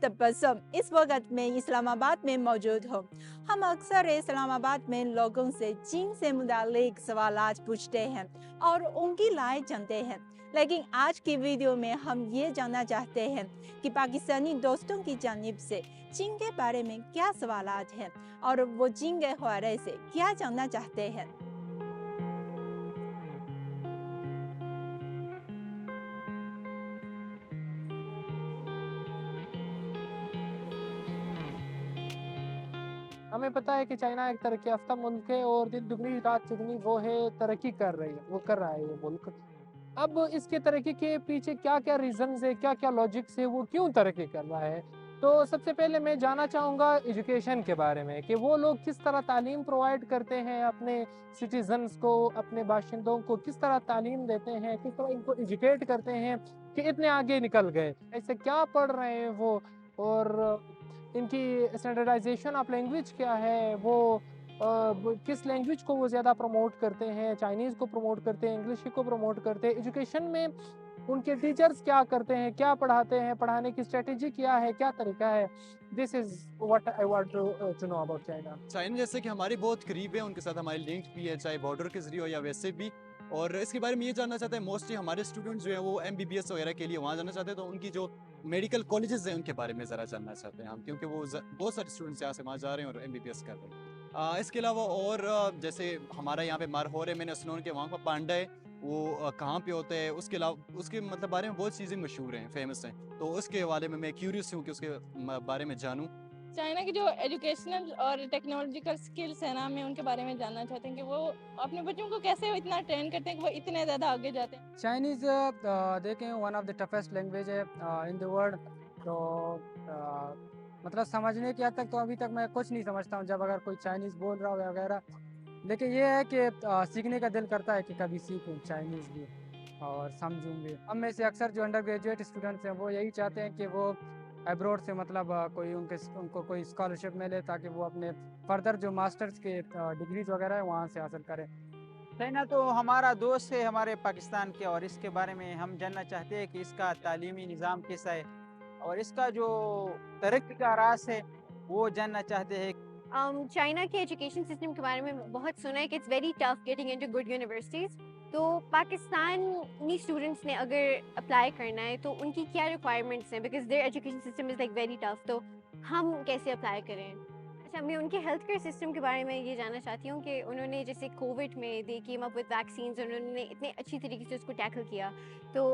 तबस्सुम इस वक्त मैं इस्लामाबाद में मौजूद हूँ। हम अक्सर इस्लामाबाद में लोगों से चीन से मुतालिक सवालात पूछते हैं और उनकी राय जानते हैं, लेकिन आज की वीडियो में हम ये जानना चाहते हैं कि पाकिस्तानी दोस्तों की जानिब से चीन के बारे में क्या सवालात हैं और वो चीन के हवाले से क्या जानना चाहते हैं। हमें पता है कि चाइना एक तरक्की याफ्ता मुल्क है और दिन दुगनी रात चौगुनी वो है तरक्की कर रही है, वो कर रहा है ये मुल्क। अब इसके तरक्की के पीछे क्या-क्या रीज़न्स है, क्या-क्या लॉजिक्स है, वो क्यों तरक्की कर रहा है? तो सबसे पहले मैं जानना चाहूँगा एजुकेशन के बारे में कि वो लोग किस तरह तालीम प्रोवाइड करते हैं अपने सिटीज़न्स को, अपने बाशिंदों को किस तरह तालीम देते हैं, किस तरह इनको एजुकेट करते हैं कि इतने आगे निकल गए। ऐसे क्या पढ़ रहे हैं वो और इनकी स्टैंडर्डाइजेशन ऑफ लैंग्वेज क्या है, वो किस लैंग्वेज को वो ज़्यादा प्रमोट करते हैं, चाइनीज़ को प्रमोट करते हैं, इंग्लिश को प्रमोट करते हैं। एजुकेशन में उनके टीचर्स क्या करते हैं, क्या पढ़ाते हैं, पढ़ाने की स्ट्रेटजी क्या है, क्या तरीका है? This is what I want to know about China. China जैसे कि हमारी बहुत करीब है, उनके साथ हमारी लिंक भी है, चाहे बॉर्डर के ज़रिए हो या वैसे भी। और इसके बारे में ये जानना चाहते हैं, मोस्टली हमारे स्टूडेंट्स जो हैं वो एमबीबीएस वगैरह के लिए वहाँ जाना चाहते हैं, तो उनकी जो मेडिकल कॉलेजेस हैं उनके बारे में ज़रा जानना चाहते हैं हम, क्योंकि वो बहुत सारे स्टूडेंट्स यहाँ से वहाँ जा रहे हैं और एमबीबीएस कर रहे हैं। इसके अलावा और जैसे हमारा यहाँ पे मारहोर है, मैंने सुना कि वहाँ का पांडा है वो कहाँ पे होता है, उसके अलावा उसके मतलब बारे में बहुत चीज़ें मशहूर हैं, फेमस हैं, तो उसके हवाले में मैं क्यूरियस हूँ कि उसके बारे में जानूँ। चाइना की जो एजुकेशनल और टेक्नोलॉजिकल स्किल्स है ना, मैं उनके बारे में जानना चाहते हैं कि वो अपने बच्चों को कैसे इतना ट्रेन करते हैं कि वो इतने ज़्यादा आगे जाते हैं। चाइनीज़ देखें one of the toughest language है इन द वर्ल्ड। तो मतलब समझने की हद तक तो अभी तक मैं कुछ नहीं समझता हूँ जब अगर कोई चाइनीज़ बोल रहा हो वगैरह। लेकिन ये है कि सीखने का दिल करता है कि कभी सीखूं चाइनीज़ भी और समझूंगे। हम में से अक्सर जो अंडर ग्रेजुएट स्टूडेंट्स हैं वो यही चाहते हैं कि वो अब्रॉड से मतलब कोई उनको कोई स्कॉलरशिप मिले ताकि वो अपने फर्दर जो मास्टर्स के डिग्रीज वगैरह है वहाँ से हासिल करें। चाइना तो हमारा दोस्त है हमारे पाकिस्तान के, और इसके बारे में हम जानना चाहते हैं कि इसका तालीमी निज़ाम कैसा है और इसका जो तरक्की का राज है वो जानना चाहते हैं। चाइना के एजुकेशन सिस्टम के बारे में बहुत सुना है कि it's very tough getting into good universities. तो पाकिस्तानी स्टूडेंट्स ने अगर अप्लाई करना है तो उनकी क्या रिक्वायरमेंट्स हैं, because there education system is like very tough. तो हम कैसे अप्लाई करें? अच्छा, मैं उनके हेल्थ केयर सिस्टम के बारे में ये जानना चाहती हूँ कि उन्होंने जैसे कोविड में दे केम अप विद वैक्सीन्स, उन्होंने इतने अच्छी तरीके से उसको टैकल किया। तो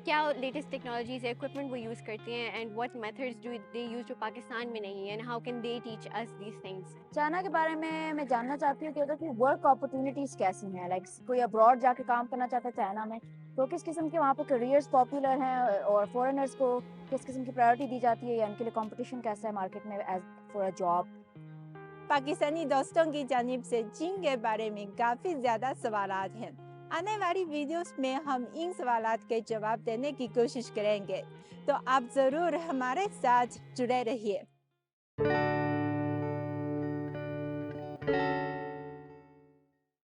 क्या लेटेस्ट टेक्नोलॉजीज इक्विपमेंट वो यूज़ करते हैं and what methods do they use जो पाकिस्तान में नहीं है, and how can they teach us these things? China के बारे में मैं जानना चाहती हूँ कि उधर की वर्क अपॉर्चुनिटीज कैसी हैं। लाइक कोई अब्रॉड जाके काम करना चाहता है चाइना में, तो किस किस्म के वहाँ पे करियर्स पॉपुलर हैं और फॉरेनर्स को किस किस्म की प्रायोरिटी दी जाती है या उनके लिए कंपटीशन कैसा है मार्केट में as for a job? Pakistani दोस्तों की जानिब से चीन के बारे में काफ़ी ज़्यादा सवालात हैं। आने वाली वीडियोस में हम इन सवालात के जवाब देने की कोशिश करेंगे, तो आप ज़रूर हमारे साथ जुड़े रहिए।